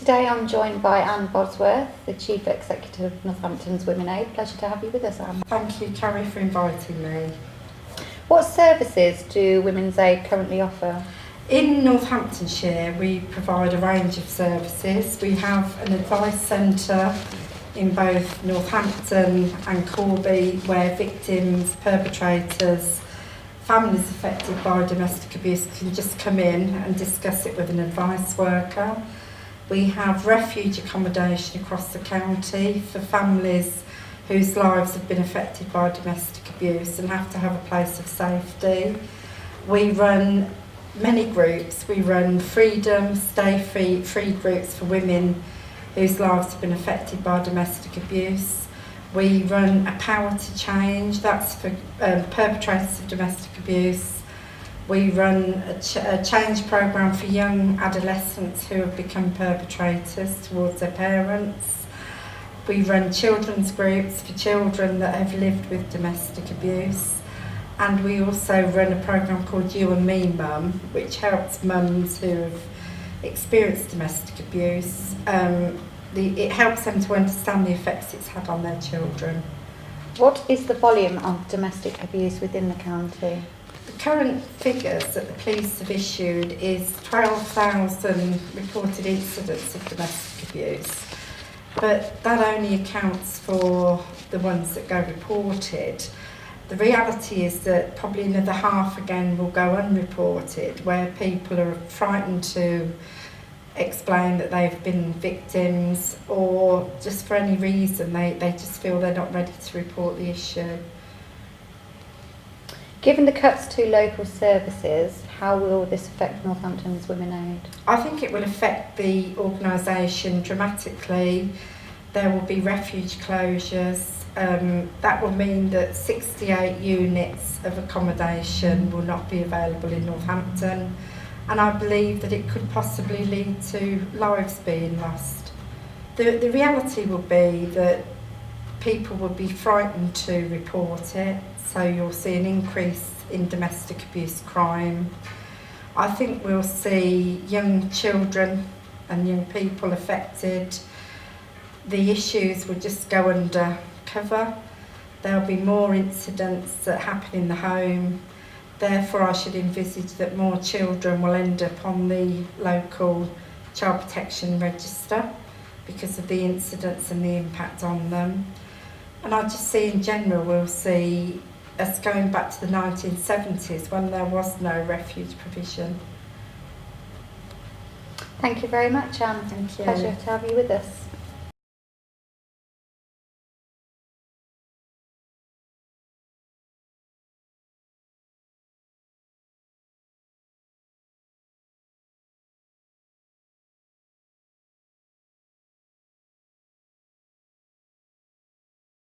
Today I'm joined by Anne Bodsworth, the Chief Executive of Northampton's Women Aid. Pleasure to have you with us, Anne. Thank you, Carrie, for inviting me. What services do Women's Aid currently offer? In Northamptonshire, we provide a range of services. We have an advice centre in both Northampton and Corby where victims, perpetrators, families affected by domestic abuse can just come in and discuss it with an advice worker. We have refuge accommodation across the county for families whose lives have been affected by domestic abuse and have to have a place of safety. We run many groups. We run Freedom, Stay Free groups for women whose lives have been affected by domestic abuse. We run a Power to Change, that's for perpetrators of domestic abuse. We run a change programme for young adolescents who have become perpetrators towards their parents. We run children's groups for children that have lived with domestic abuse. And we also run a programme called You and Me Mum, which helps mums who have experienced domestic abuse. It helps them to understand the effects it's had on their children. What is the volume of domestic abuse within the county? The current figures that the police have issued is 12,000 reported incidents of domestic abuse, but that only accounts for the ones that go reported. The reality is that probably another half again will go unreported, where people are frightened to explain that they've been victims, or just for any reason they just feel they're not ready to report the issue. Given the cuts to local services, how will this affect Northampton's Women Aid? I think it will affect the organisation dramatically. There will be refuge closures. That will mean that 68 units of accommodation will not be available in Northampton, and I believe that it could possibly lead to lives being lost. The reality will be that people will be frightened to report it, so you'll see an increase in domestic abuse crime. I think we'll see young children and young people affected. The issues will just go under cover. There'll be more incidents that happen in the home. Therefore, I should envisage that more children will end up on the local child protection register because of the incidents and the impact on them. And I just see in general, we'll see us going back to the 1970s when there was no refuge provision. Thank you very much, Anne. Thank you. Pleasure to have you with us.